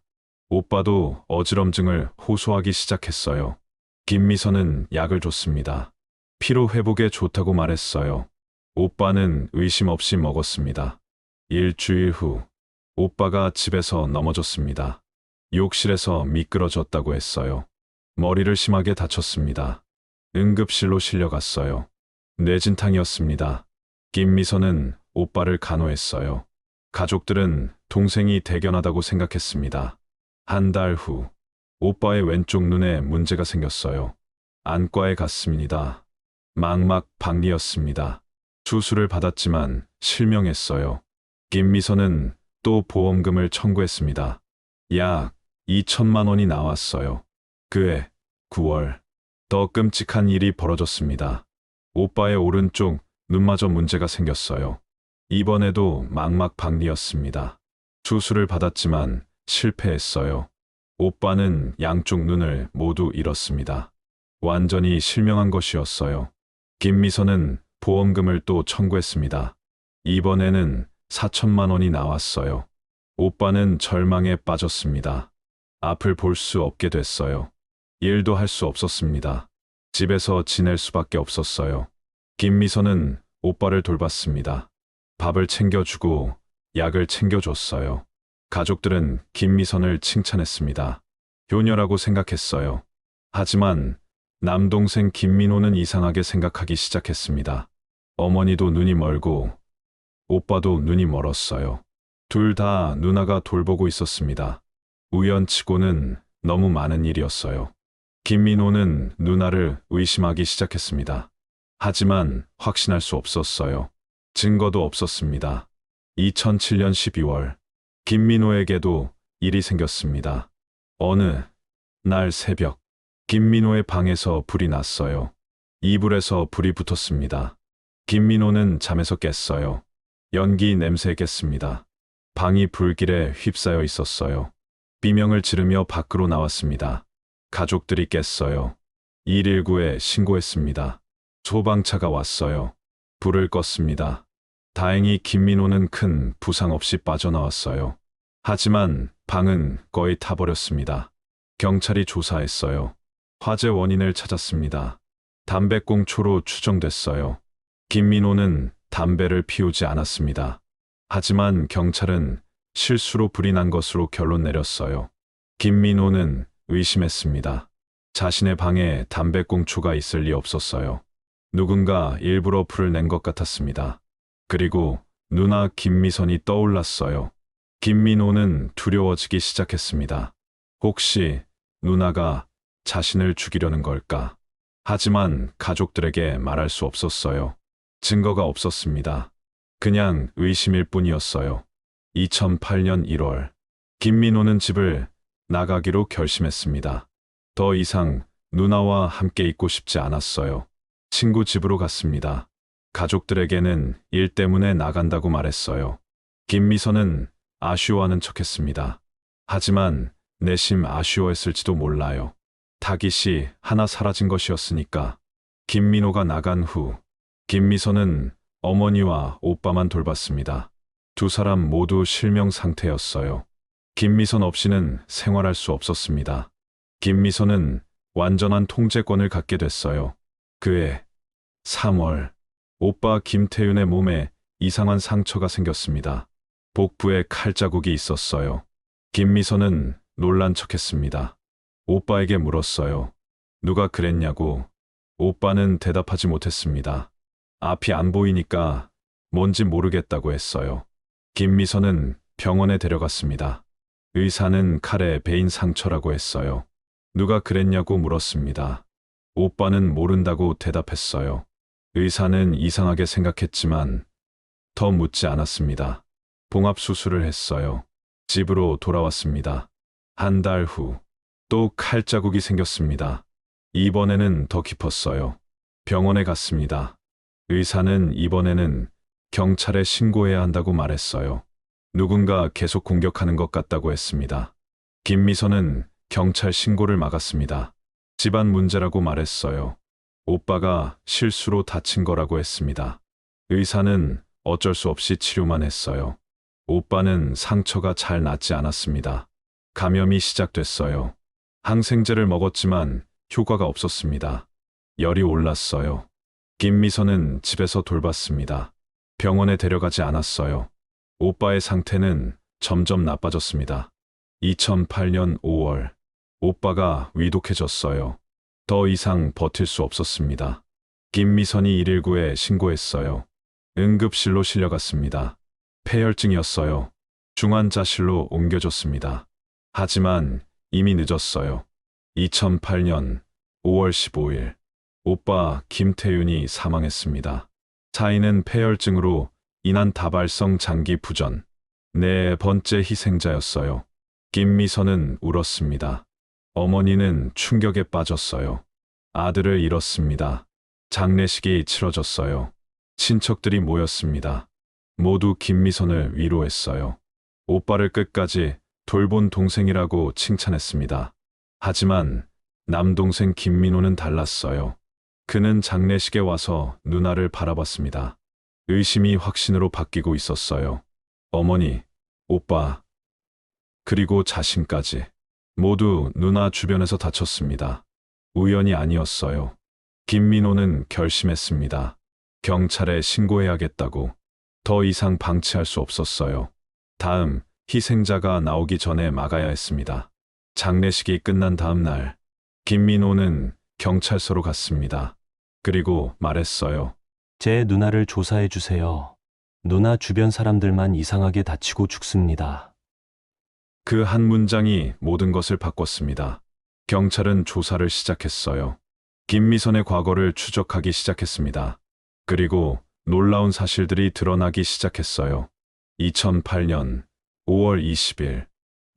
[SPEAKER 1] 오빠도 어지럼증을 호소하기 시작했어요. 김미선은 약을 줬습니다. 피로 회복에 좋다고 말했어요. 오빠는 의심 없이 먹었습니다. 일주일 후, 오빠가 집에서 넘어졌습니다. 욕실에서 미끄러졌다고 했어요. 머리를 심하게 다쳤습니다. 응급실로 실려갔어요. 뇌진탕이었습니다. 김미선은 오빠를 간호했어요. 가족들은 동생이 대견하다고 생각했습니다. 한 달 후, 오빠의 왼쪽 눈에 문제가 생겼어요. 안과에 갔습니다. 망막박리였습니다. 수술을 받았지만 실명했어요. 김미선은 또 보험금을 청구했습니다. 약 2천만 원이 나왔어요. 그해 9월, 더 끔찍한 일이 벌어졌습니다. 오빠의 오른쪽 눈마저 문제가 생겼어요. 이번에도 망막박리였습니다. 수술을 받았지만 실패했어요. 오빠는 양쪽 눈을 모두 잃었습니다. 완전히 실명한 것이었어요. 김미선은 보험금을 또 청구했습니다. 이번에는 4천만 원이 나왔어요. 오빠는 절망에 빠졌습니다. 앞을 볼 수 없게 됐어요. 일도 할 수 없었습니다. 집에서 지낼 수밖에 없었어요. 김미선은 오빠를 돌봤습니다. 밥을 챙겨주고 약을 챙겨줬어요. 가족들은 김미선을 칭찬했습니다. 효녀라고 생각했어요. 하지만 남동생 김민호는 이상하게 생각하기 시작했습니다. 어머니도 눈이 멀고 오빠도 눈이 멀었어요. 둘 다 누나가 돌보고 있었습니다. 우연치고는 너무 많은 일이었어요. 김민호는 누나를 의심하기 시작했습니다. 하지만 확신할 수 없었어요. 증거도 없었습니다. 2007년 12월, 김민호에게도 일이 생겼습니다. 어느 날 새벽, 김민호의 방에서 불이 났어요. 이불에서 불이 붙었습니다. 김민호는 잠에서 깼어요. 연기 냄새에 깼습니다. 방이 불길에 휩싸여 있었어요. 비명을 지르며 밖으로 나왔습니다. 가족들이 깼어요. 119에 신고했습니다. 소방차가 왔어요. 불을 껐습니다. 다행히 김민호는 큰 부상 없이 빠져나왔어요. 하지만 방은 거의 타버렸습니다. 경찰이 조사했어요. 화재 원인을 찾았습니다. 담배꽁초로 추정됐어요. 김민호는 담배를 피우지 않았습니다. 하지만 경찰은 실수로 불이 난 것으로 결론 내렸어요. 김민호는 의심했습니다. 자신의 방에 담배꽁초가 있을 리 없었어요. 누군가 일부러 불을 낸 것 같았습니다. 그리고 누나 김미선이 떠올랐어요. 김민호는 두려워지기 시작했습니다. 혹시 누나가 자신을 죽이려는 걸까? 하지만 가족들에게 말할 수 없었어요. 증거가 없었습니다. 그냥 의심일 뿐이었어요. 2008년 1월, 김민호는 집을 나가기로 결심했습니다. 더 이상 누나와 함께 있고 싶지 않았어요. 친구 집으로 갔습니다. 가족들에게는 일 때문에 나간다고 말했어요. 김미선은 아쉬워하는 척했습니다. 하지만 내심 아쉬워했을지도 몰라요. 타깃이 하나 사라진 것이었으니까. 김민호가 나간 후 김미선은 어머니와 오빠만 돌봤습니다. 두 사람 모두 실명 상태였어요. 김미선 없이는 생활할 수 없었습니다. 김미선은 완전한 통제권을 갖게 됐어요. 그해 3월, 오빠 김태윤의 몸에 이상한 상처가 생겼습니다. 복부에 칼자국이 있었어요. 김미선은 놀란 척했습니다. 오빠에게 물었어요. 누가 그랬냐고. 오빠는 대답하지 못했습니다. 앞이 안 보이니까 뭔지 모르겠다고 했어요. 김미선은 병원에 데려갔습니다. 의사는 칼에 베인 상처라고 했어요. 누가 그랬냐고 물었습니다. 오빠는 모른다고 대답했어요. 의사는 이상하게 생각했지만 더 묻지 않았습니다. 봉합 수술을 했어요. 집으로 돌아왔습니다. 한 달 후 또 칼자국이 생겼습니다. 이번에는 더 깊었어요. 병원에 갔습니다. 의사는 이번에는 경찰에 신고해야 한다고 말했어요. 누군가 계속 공격하는 것 같다고 했습니다. 김미선은 경찰 신고를 막았습니다. 집안 문제라고 말했어요. 오빠가 실수로 다친 거라고 했습니다. 의사는 어쩔 수 없이 치료만 했어요. 오빠는 상처가 잘 낫지 않았습니다. 감염이 시작됐어요. 항생제를 먹었지만 효과가 없었습니다. 열이 올랐어요. 김미선은 집에서 돌봤습니다. 병원에 데려가지 않았어요. 오빠의 상태는 점점 나빠졌습니다. 2008년 5월, 오빠가 위독해졌어요. 더 이상 버틸 수 없었습니다. 김미선이 119에 신고했어요. 응급실로 실려갔습니다. 폐혈증이었어요. 중환자실로 옮겨졌습니다. 하지만 이미 늦었어요. 2008년 5월 15일, 오빠 김태윤이 사망했습니다. 사인은 폐혈증으로 인한 다발성 장기 부전. 네 번째 희생자였어요. 김미선은 울었습니다. 어머니는 충격에 빠졌어요. 아들을 잃었습니다. 장례식이 치러졌어요. 친척들이 모였습니다. 모두 김미선을 위로했어요. 오빠를 끝까지 돌본 동생이라고 칭찬했습니다. 하지만 남동생 김민호는 달랐어요. 그는 장례식에 와서 누나를 바라봤습니다. 의심이 확신으로 바뀌고 있었어요. 어머니, 오빠, 그리고 자신까지 모두 누나 주변에서 다쳤습니다. 우연이 아니었어요. 김민호는 결심했습니다. 경찰에 신고해야겠다고. 더 이상 방치할 수 없었어요. 다음 희생자가 나오기 전에 막아야 했습니다. 장례식이 끝난 다음 날, 김민호는 경찰서로 갔습니다. 그리고 말했어요.
[SPEAKER 2] 제 누나를 조사해 주세요. 누나 주변 사람들만 이상하게 다치고 죽습니다.
[SPEAKER 1] 그 한 문장이 모든 것을 바꿨습니다. 경찰은 조사를 시작했어요. 김미선의 과거를 추적하기 시작했습니다. 그리고 놀라운 사실들이 드러나기 시작했어요. 2008년 5월 20일,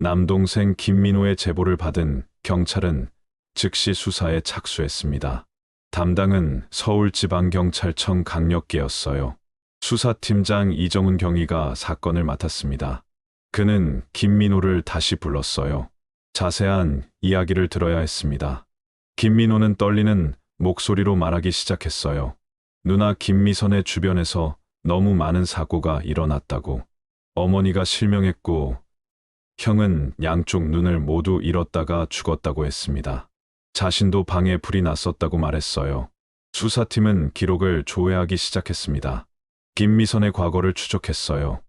[SPEAKER 1] 남동생 김민호의 제보를 받은 경찰은 즉시 수사에 착수했습니다. 담당은 서울지방경찰청 강력계였어요. 수사팀장 이정훈 경위가 사건을 맡았습니다. 그는 김민호를 다시 불렀어요. 자세한 이야기를 들어야 했습니다. 김민호는 떨리는 목소리로 말하기 시작했어요. 누나 김미선의 주변에서 너무 많은 사고가 일어났다고. 어머니가 실명했고 형은 양쪽 눈을 모두 잃었다가 죽었다고 했습니다. 자신도 방에 불이 났었다고 말했어요. 수사팀은 기록을 조회하기 시작했습니다. 김미선의 과거를 추적했어요.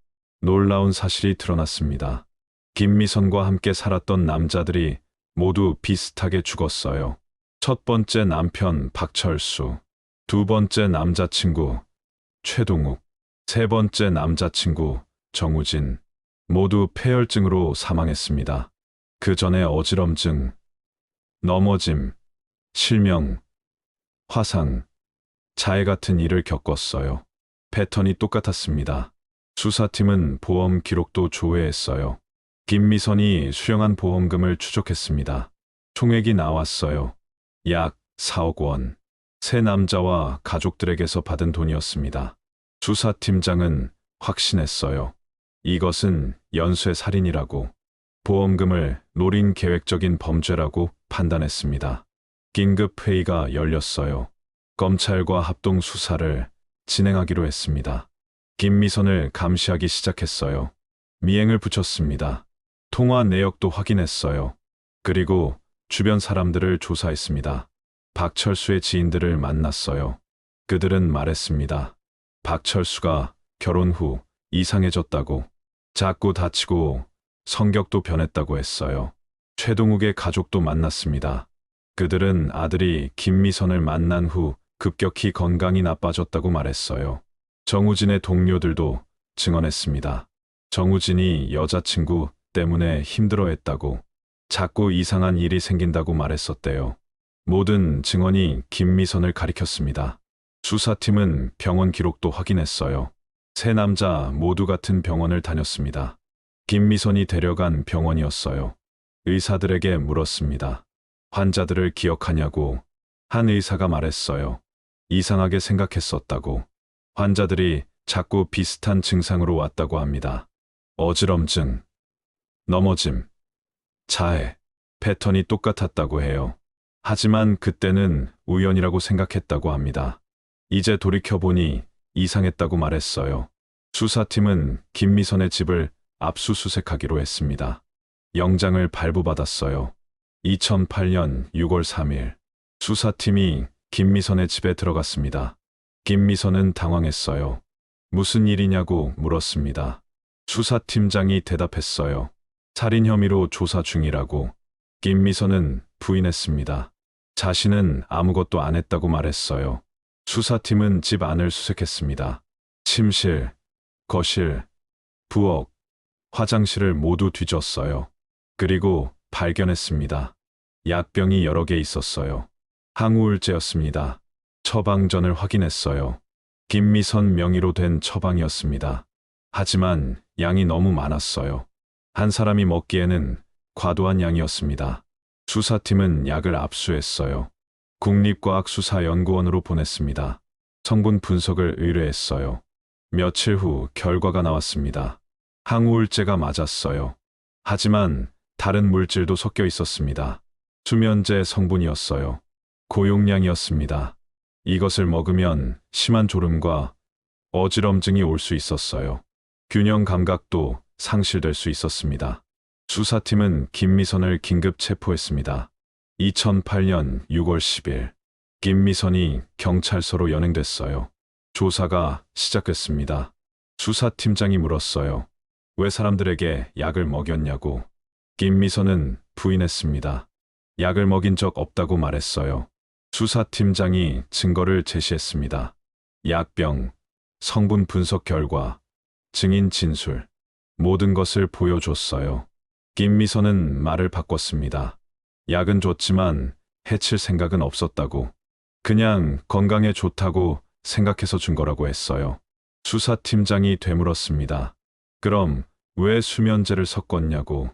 [SPEAKER 1] 놀라운 사실이 드러났습니다. 김미선과 함께 살았던 남자들이 모두 비슷하게 죽었어요. 첫 번째 남편 박철수, 두 번째 남자친구 최동욱, 세 번째 남자친구 정우진, 모두 폐혈증으로 사망했습니다. 그 전에 어지럼증, 넘어짐, 실명, 화상, 자해 같은 일을 겪었어요. 패턴이 똑같았습니다. 수사팀은 보험 기록도 조회했어요. 김미선이 수령한 보험금을 추적했습니다. 총액이 나왔어요. 약 4억 원. 세 남자와 가족들에게서 받은 돈이었습니다. 수사팀장은 확신했어요. 이것은 연쇄 살인이라고, 보험금을 노린 계획적인 범죄라고 판단했습니다. 긴급 회의가 열렸어요. 검찰과 합동 수사를 진행하기로 했습니다. 김미선을 감시하기 시작했어요. 미행을 붙였습니다. 통화 내역도 확인했어요. 그리고 주변 사람들을 조사했습니다. 박철수의 지인들을 만났어요. 그들은 말했습니다. 박철수가 결혼 후 이상해졌다고, 자꾸 다치고 성격도 변했다고 했어요. 최동욱의 가족도 만났습니다. 그들은 아들이 김미선을 만난 후 급격히 건강이 나빠졌다고 말했어요. 정우진의 동료들도 증언했습니다. 정우진이 여자친구 때문에 힘들어했다고, 자꾸 이상한 일이 생긴다고 말했었대요. 모든 증언이 김미선을 가리켰습니다. 수사팀은 병원 기록도 확인했어요. 세 남자 모두 같은 병원을 다녔습니다. 김미선이 데려간 병원이었어요. 의사들에게 물었습니다. 환자들을 기억하냐고. 한 의사가 말했어요. 이상하게 생각했었다고. 환자들이 자꾸 비슷한 증상으로 왔다고 합니다. 어지럼증, 넘어짐, 자해, 패턴이 똑같았다고 해요. 하지만 그때는 우연이라고 생각했다고 합니다. 이제 돌이켜보니 이상했다고 말했어요. 수사팀은 김미선의 집을 압수수색하기로 했습니다. 영장을 발부받았어요. 2008년 6월 3일, 수사팀이 김미선의 집에 들어갔습니다. 김미선은 당황했어요. 무슨 일이냐고 물었습니다. 수사팀장이 대답했어요. 살인 혐의로 조사 중이라고. 김미선은 부인했습니다. 자신은 아무것도 안 했다고 말했어요. 수사팀은 집 안을 수색했습니다. 침실, 거실, 부엌, 화장실을 모두 뒤졌어요. 그리고 발견했습니다. 약병이 여러 개 있었어요. 항우울제였습니다. 처방전을 확인했어요. 김미선 명의로 된 처방이었습니다. 하지만 양이 너무 많았어요. 한 사람이 먹기에는 과도한 양이었습니다. 수사팀은 약을 압수했어요. 국립과학수사연구원으로 보냈습니다. 성분 분석을 의뢰했어요. 며칠 후 결과가 나왔습니다. 항우울제가 맞았어요. 하지만 다른 물질도 섞여 있었습니다. 수면제 성분이었어요. 고용량이었습니다. 이것을 먹으면 심한 졸음과 어지럼증이 올 수 있었어요. 균형 감각도 상실될 수 있었습니다. 수사팀은 김미선을 긴급 체포했습니다. 2008년 6월 10일, 김미선이 경찰서로 연행됐어요. 조사가 시작됐습니다. 수사팀장이 물었어요. 왜 사람들에게 약을 먹였냐고. 김미선은 부인했습니다. 약을 먹인 적 없다고 말했어요. 수사팀장이 증거를 제시했습니다. 약병, 성분 분석 결과, 증인 진술, 모든 것을 보여줬어요. 김미선은 말을 바꿨습니다. 약은 줬지만 해칠 생각은 없었다고. 그냥 건강에 좋다고 생각해서 준 거라고 했어요. 수사팀장이 되물었습니다. 그럼 왜 수면제를 섞었냐고.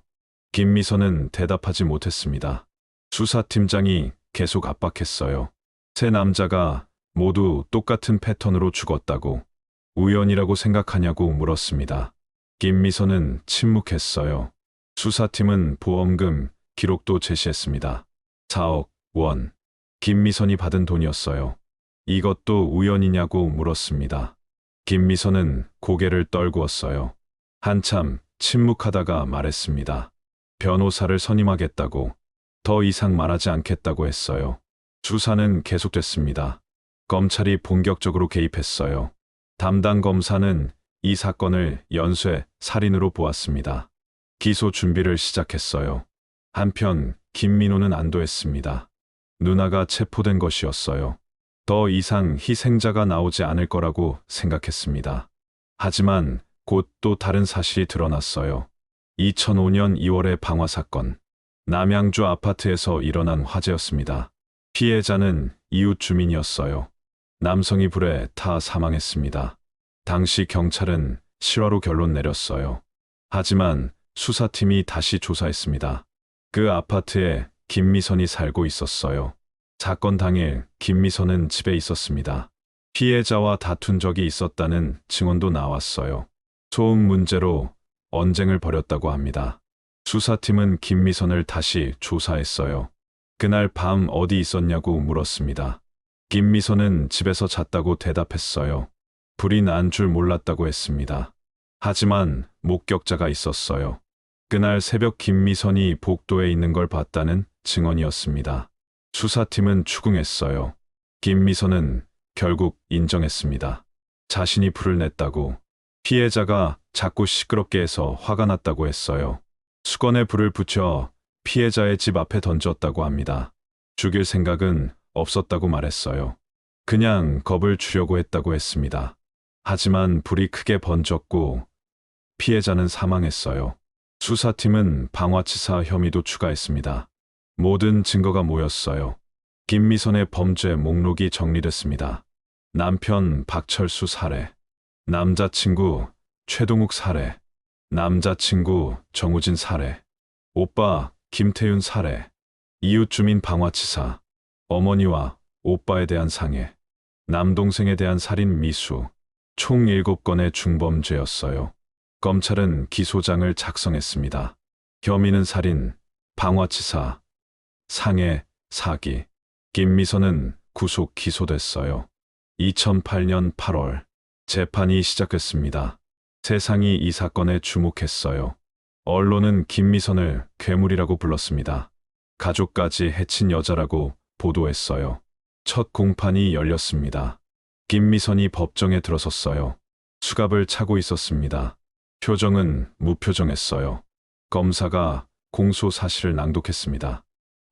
[SPEAKER 1] 김미선은 대답하지 못했습니다. 수사팀장이 계속 압박했어요. 세 남자가 모두 똑같은 패턴으로 죽었다고, 우연이라고 생각하냐고 물었습니다. 김미선은 침묵했어요. 수사팀은 보험금 기록도 제시했습니다. 4억 원. 김미선이 받은 돈이었어요. 이것도 우연이냐고 물었습니다. 김미선은 고개를 떨구었어요. 한참 침묵하다가 말했습니다. 변호사를 선임하겠다고, 더 이상 말하지 않겠다고 했어요. 수사는 계속됐습니다. 검찰이 본격적으로 개입했어요. 담당 검사는 이 사건을 연쇄 살인으로 보았습니다. 기소 준비를 시작했어요. 한편 김민호는 안도했습니다. 누나가 체포된 것이었어요. 더 이상 희생자가 나오지 않을 거라고 생각했습니다. 하지만 곧 또 다른 사실이 드러났어요. 2005년 2월의 방화 사건. 남양주 아파트에서 일어난 화재였습니다. 피해자는 이웃 주민이었어요. 남성이 불에 타 사망했습니다. 당시 경찰은 실화로 결론 내렸어요. 하지만 수사팀이 다시 조사했습니다. 그 아파트에 김미선이 살고 있었어요. 사건 당일 김미선은 집에 있었습니다. 피해자와 다툰 적이 있었다는 증언도 나왔어요. 소음 문제로 언쟁을 벌였다고 합니다. 수사팀은 김미선을 다시 조사했어요. 그날 밤 어디 있었냐고 물었습니다. 김미선은 집에서 잤다고 대답했어요. 불이 난 줄 몰랐다고 했습니다. 하지만 목격자가 있었어요. 그날 새벽 김미선이 복도에 있는 걸 봤다는 증언이었습니다. 수사팀은 추궁했어요. 김미선은 결국 인정했습니다. 자신이 불을 냈다고. 피해자가 자꾸 시끄럽게 해서 화가 났다고 했어요. 수건에 불을 붙여 피해자의 집 앞에 던졌다고 합니다. 죽일 생각은 없었다고 말했어요. 그냥 겁을 주려고 했다고 했습니다. 하지만 불이 크게 번졌고 피해자는 사망했어요. 수사팀은 방화치사 혐의도 추가했습니다. 모든 증거가 모였어요. 김미선의 범죄 목록이 정리됐습니다. 남편 박철수 살해, 남자친구 최동욱 살해, 남자친구 정우진 살해, 오빠 김태윤 살해, 이웃 주민 방화치사, 어머니와 오빠에 대한 상해, 남동생에 대한 살인 미수, 총 7건의 중범죄였어요. 검찰은 기소장을 작성했습니다. 혐의는 살인, 방화치사, 상해, 사기. 김미선은 구속 기소됐어요. 2008년 8월 재판이 시작됐습니다. 세상이 이 사건에 주목했어요. 언론은 김미선을 괴물이라고 불렀습니다. 가족까지 해친 여자라고 보도했어요. 첫 공판이 열렸습니다. 김미선이 법정에 들어섰어요. 수갑을 차고 있었습니다. 표정은 무표정했어요. 검사가 공소 사실을 낭독했습니다.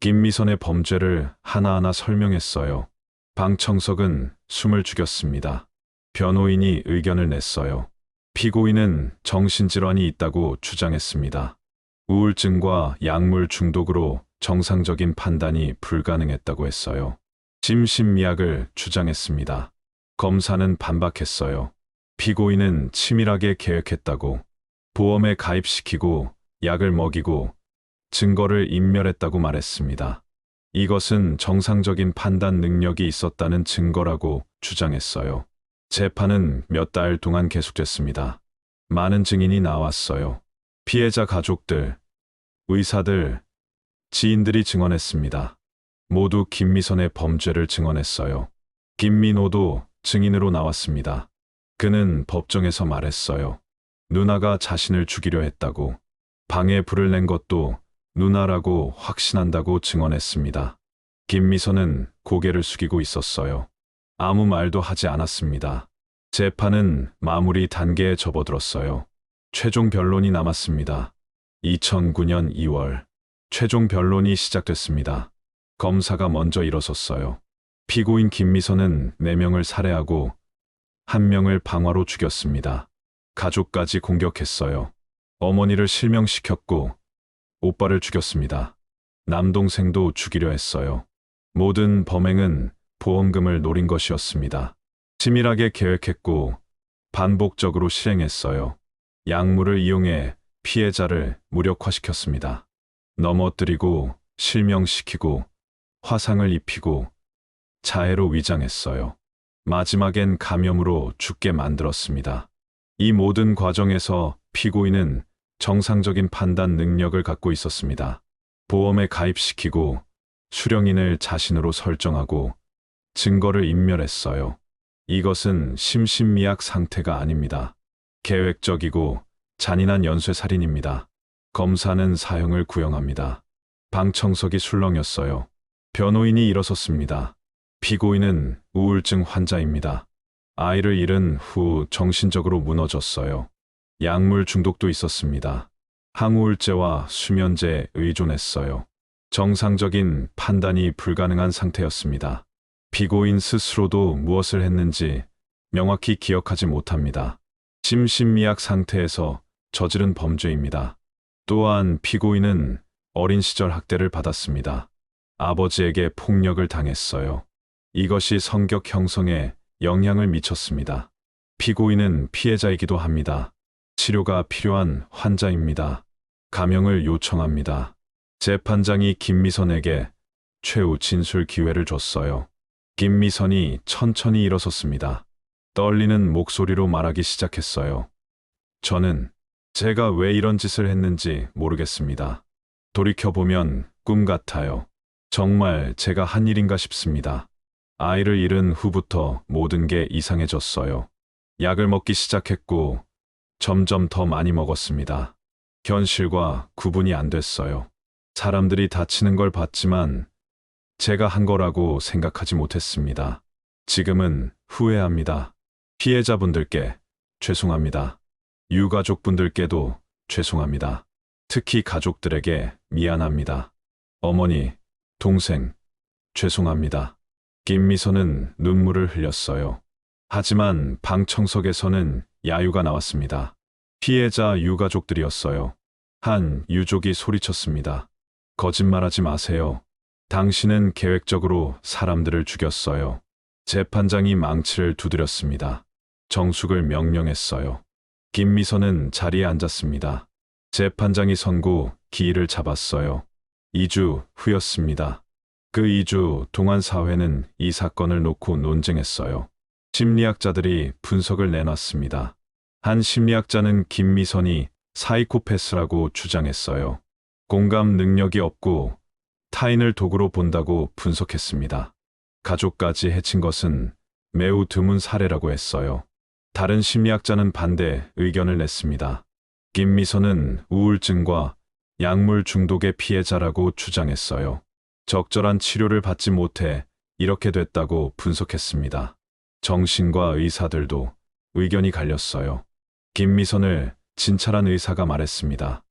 [SPEAKER 1] 김미선의 범죄를 하나하나 설명했어요. 방청석은 숨을 죽였습니다. 변호인이 의견을 냈어요. 피고인은 정신질환이 있다고 주장했습니다. 우울증과 약물 중독으로 정상적인 판단이 불가능했다고 했어요. 심신미약을 주장했습니다. 검사는 반박했어요. 피고인은 치밀하게 계획했다고, 보험에 가입시키고 약을 먹이고 증거를 인멸했다고 말했습니다. 이것은 정상적인 판단 능력이 있었다는 증거라고 주장했어요. 재판은 몇 달 동안 계속됐습니다. 많은 증인이 나왔어요. 피해자 가족들, 의사들, 지인들이 증언했습니다. 모두 김미선의 범죄를 증언했어요. 김민호도 증인으로 나왔습니다. 그는 법정에서 말했어요. 누나가 자신을 죽이려 했다고. 방에 불을 낸 것도 누나라고 확신한다고 증언했습니다. 김미선은 고개를 숙이고 있었어요. 아무 말도 하지 않았습니다. 재판은 마무리 단계에 접어들었어요. 최종 변론이 남았습니다. 2009년 2월 최종 변론이 시작됐습니다. 검사가 먼저 일어섰어요. 피고인 김미선은 4명을 살해하고 1명을 방화로 죽였습니다. 가족까지 공격했어요. 어머니를 실명시켰고 오빠를 죽였습니다. 남동생도 죽이려 했어요. 모든 범행은 보험금을 노린 것이었습니다. 치밀하게 계획했고 반복적으로 실행했어요. 약물을 이용해 피해자를 무력화시켰습니다. 넘어뜨리고 실명시키고 화상을 입히고 자해로 위장했어요. 마지막엔 감염으로 죽게 만들었습니다. 이 모든 과정에서 피고인은 정상적인 판단 능력을 갖고 있었습니다. 보험에 가입시키고 수령인을 자신으로 설정하고 증거를 인멸했어요. 이것은 심신미약 상태가 아닙니다. 계획적이고 잔인한 연쇄살인입니다. 검사는 사형을 구형합니다. 방청석이 술렁였어요. 변호인이 일어섰습니다. 피고인은 우울증 환자입니다. 아이를 잃은 후 정신적으로 무너졌어요. 약물 중독도 있었습니다. 항우울제와 수면제에 의존했어요. 정상적인 판단이 불가능한 상태였습니다. 피고인 스스로도 무엇을 했는지 명확히 기억하지 못합니다. 심신미약 상태에서 저지른 범죄입니다. 또한 피고인은 어린 시절 학대를 받았습니다. 아버지에게 폭력을 당했어요. 이것이 성격 형성에 영향을 미쳤습니다. 피고인은 피해자이기도 합니다. 치료가 필요한 환자입니다. 감형을 요청합니다. 재판장이 김미선에게 최후 진술 기회를 줬어요. 김미선이 천천히 일어섰습니다. 떨리는 목소리로 말하기 시작했어요. 저는 제가 왜 이런 짓을 했는지 모르겠습니다. 돌이켜보면 꿈 같아요. 정말 제가 한 일인가 싶습니다. 아이를 잃은 후부터 모든 게 이상해졌어요. 약을 먹기 시작했고 점점 더 많이 먹었습니다. 현실과 구분이 안 됐어요. 사람들이 다치는 걸 봤지만 제가 한 거라고 생각하지 못했습니다. 지금은 후회합니다. 피해자분들께 죄송합니다. 유가족분들께도 죄송합니다. 특히 가족들에게 미안합니다. 어머니, 동생, 죄송합니다. 김미선은 눈물을 흘렸어요. 하지만 방청석에서는 야유가 나왔습니다. 피해자 유가족들이었어요. 한 유족이 소리쳤습니다. 거짓말하지 마세요. 당신은 계획적으로 사람들을 죽였어요. 재판장이 망치를 두드렸습니다. 정숙을 명령했어요. 김미선은 자리에 앉았습니다. 재판장이 선고 기일을 잡았어요. 2주 후였습니다. 그 2주 동안 사회는 이 사건을 놓고 논쟁했어요. 심리학자들이 분석을 내놨습니다. 한 심리학자는 김미선이 사이코패스라고 주장했어요. 공감 능력이 없고 타인을 도구로 본다고 분석했습니다. 가족까지 해친 것은 매우 드문 사례라고 했어요. 다른 심리학자는 반대 의견을 냈습니다. 김미선은 우울증과 약물 중독의 피해자라고 주장했어요. 적절한 치료를 받지 못해 이렇게 됐다고 분석했습니다. 정신과 의사들도 의견이 갈렸어요. 김미선을 진찰한 의사가 말했습니다.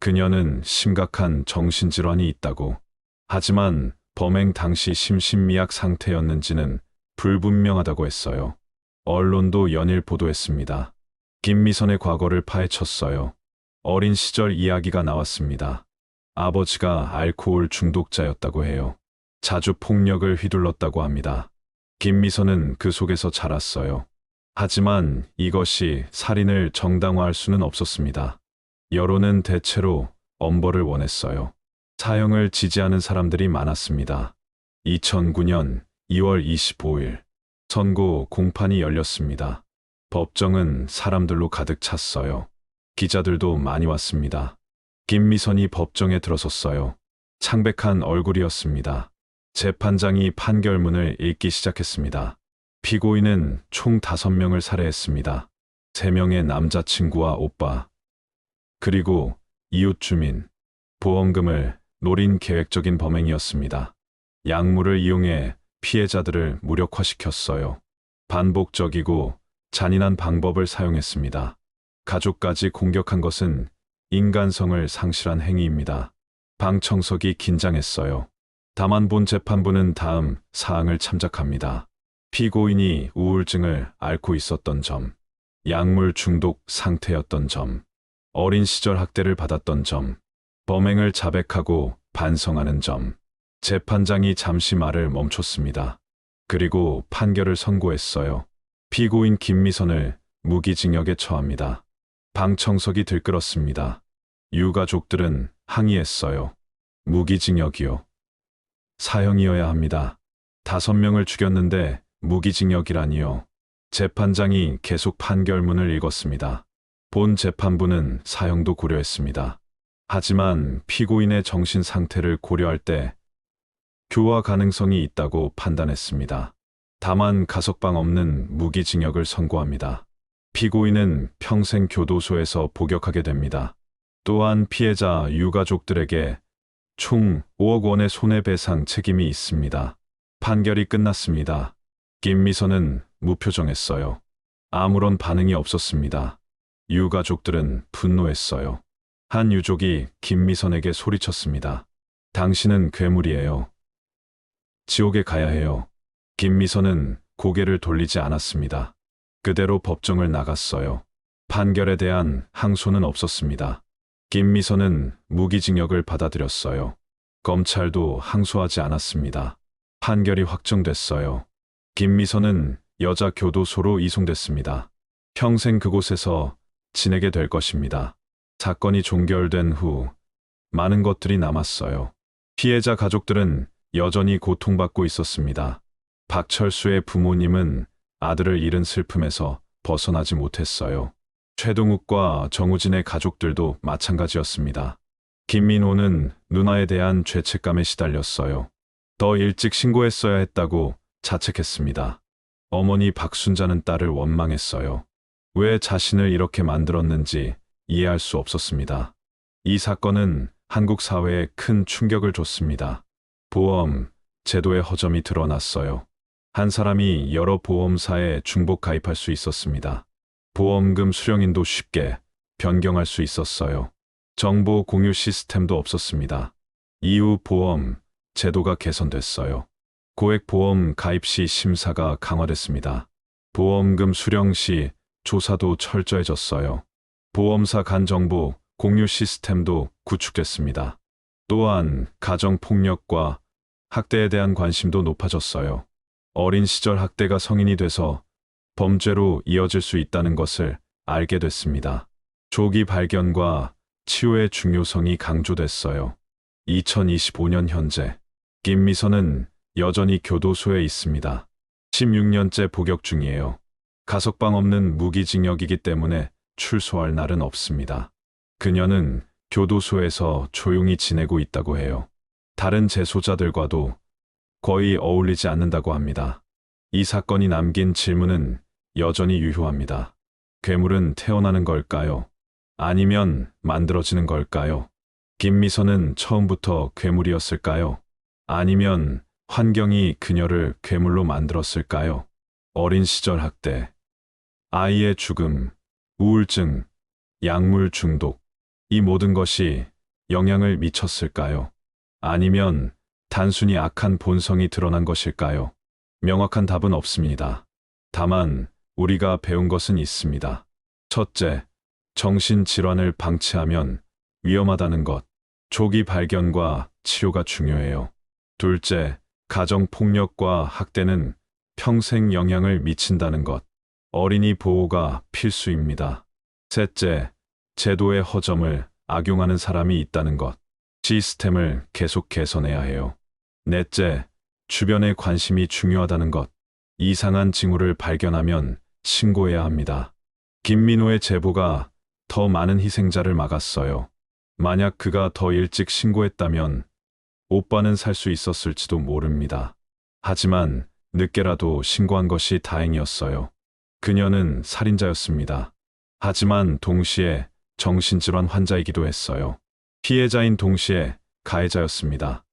[SPEAKER 1] 그녀는 심각한 정신질환이 있다고. 하지만 범행 당시 심신미약 상태였는지는 불분명하다고 했어요. 언론도 연일 보도했습니다. 김미선의 과거를 파헤쳤어요. 어린 시절 이야기가 나왔습니다. 아버지가 알코올 중독자였다고 해요. 자주 폭력을 휘둘렀다고 합니다. 김미선은 그 속에서 자랐어요. 하지만 이것이 살인을 정당화할 수는 없었습니다. 여론은 대체로 엄벌을 원했어요. 사형을 지지하는 사람들이 많았습니다. 2009년 2월 25일 선고 공판이 열렸습니다. 법정은 사람들로 가득 찼어요. 기자들도 많이 왔습니다. 김미선이 법정에 들어섰어요. 창백한 얼굴이었습니다. 재판장이 판결문을 읽기 시작했습니다. 피고인은 총 5명을 살해했습니다. 3명의 남자친구와 오빠, 그리고 이웃 주민, 보험금을 노린 계획적인 범행이었습니다. 약물을 이용해 피해자들을 무력화시켰어요. 반복적이고 잔인한 방법을 사용했습니다. 가족까지 공격한 것은 인간성을 상실한 행위입니다. 방청석이 긴장했어요. 다만 본 재판부는 다음 사항을 참작합니다. 피고인이 우울증을 앓고 있었던 점, 약물 중독 상태였던 점, 어린 시절 학대를 받았던 점, 범행을 자백하고 반성하는 점. 재판장이 잠시 말을 멈췄습니다. 그리고 판결을 선고했어요. 피고인 김미선을 무기징역에 처합니다. 방청석이 들끓었습니다. 유가족들은 항의했어요. 무기징역이요. 사형이어야 합니다. 5명을 죽였는데 무기징역이라니요. 재판장이 계속 판결문을 읽었습니다. 본 재판부는 사형도 고려했습니다. 하지만 피고인의 정신 상태를 고려할 때 교화 가능성이 있다고 판단했습니다. 다만 가석방 없는 무기징역을 선고합니다. 피고인은 평생 교도소에서 복역하게 됩니다. 또한 피해자 유가족들에게 총 5억 원의 손해배상 책임이 있습니다. 판결이 끝났습니다. 김미선은 무표정했어요. 아무런 반응이 없었습니다. 유가족들은 분노했어요. 한 유족이 김미선에게 소리쳤습니다. 당신은 괴물이에요. 지옥에 가야 해요. 김미선은 고개를 돌리지 않았습니다. 그대로 법정을 나갔어요. 판결에 대한 항소는 없었습니다. 김미선은 무기징역을 받아들였어요. 검찰도 항소하지 않았습니다. 판결이 확정됐어요. 김미선은 여자 교도소로 이송됐습니다. 평생 그곳에서 지내게 될 것입니다. 사건이 종결된 후 많은 것들이 남았어요. 피해자 가족들은 여전히 고통받고 있었습니다. 박철수의 부모님은 아들을 잃은 슬픔에서 벗어나지 못했어요. 최동욱과 정우진의 가족들도 마찬가지였습니다. 김민호는 누나에 대한 죄책감에 시달렸어요. 더 일찍 신고했어야 했다고 자책했습니다. 어머니 박순자는 딸을 원망했어요. 왜 자신을 이렇게 만들었는지 이해할 수 없었습니다. 이 사건은 한국 사회에 큰 충격을 줬습니다. 보험 제도의 허점이 드러났어요. 한 사람이 여러 보험사에 중복 가입할 수 있었습니다. 보험금 수령인도 쉽게 변경할 수 있었어요. 정보 공유 시스템도 없었습니다. 이후 보험 제도가 개선됐어요. 고액보험 가입 시 심사가 강화됐습니다. 보험금 수령 시 조사도 철저해졌어요. 보험사 간 정보 공유 시스템도 구축됐습니다. 또한 가정폭력과 학대에 대한 관심도 높아졌어요. 어린 시절 학대가 성인이 돼서 범죄로 이어질 수 있다는 것을 알게 됐습니다. 조기 발견과 치료의 중요성이 강조됐어요. 2025년 현재 김미선은 여전히 교도소에 있습니다. 16년째 복역 중이에요. 가석방 없는 무기징역이기 때문에 출소할 날은 없습니다. 그녀는 교도소에서 조용히 지내고 있다고 해요. 다른 재소자들과도 거의 어울리지 않는다고 합니다. 이 사건이 남긴 질문은 여전히 유효합니다. 괴물은 태어나는 걸까요? 아니면 만들어지는 걸까요? 김미선은 처음부터 괴물이었을까요? 아니면 환경이 그녀를 괴물로 만들었을까요? 어린 시절 학대, 아이의 죽음, 우울증, 약물 중독, 이 모든 것이 영향을 미쳤을까요? 아니면 단순히 악한 본성이 드러난 것일까요? 명확한 답은 없습니다. 다만 우리가 배운 것은 있습니다. 첫째, 정신질환을 방치하면 위험하다는 것, 조기 발견과 치료가 중요해요. 둘째, 가정폭력과 학대는 평생 영향을 미친다는 것, 어린이 보호가 필수입니다. 셋째, 제도의 허점을 악용하는 사람이 있다는 것, 시스템을 계속 개선해야 해요. 넷째, 주변의 관심이 중요하다는 것, 이상한 징후를 발견하면 신고해야 합니다. 김민호의 제보가 더 많은 희생자를 막았어요. 만약 그가 더 일찍 신고했다면 오빠는 살 수 있었을지도 모릅니다. 하지만 늦게라도 신고한 것이 다행이었어요. 그녀는 살인자였습니다. 하지만 동시에 정신질환 환자이기도 했어요. 피해자인 동시에 가해자였습니다.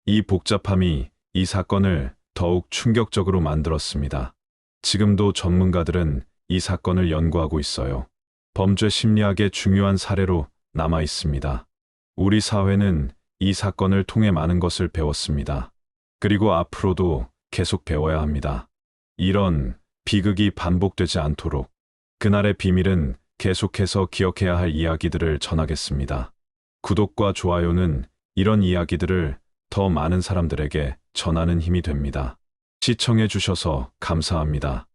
[SPEAKER 1] 이 복잡함이 이 사건을 더욱 충격적으로 만들었습니다. 지금도 전문가들은 이 사건을 연구하고 있어요. 범죄 심리학의 중요한 사례로 남아 있습니다. 우리 사회는 이 사건을 통해 많은 것을 배웠습니다. 그리고 앞으로도 계속 배워야 합니다. 이런 비극이 반복되지 않도록 그날의 비밀은 계속해서 기억해야 할 이야기들을 전하겠습니다. 구독과 좋아요는 이런 이야기들을 더 많은 사람들에게 전하는 힘이 됩니다. 시청해 주셔서 감사합니다.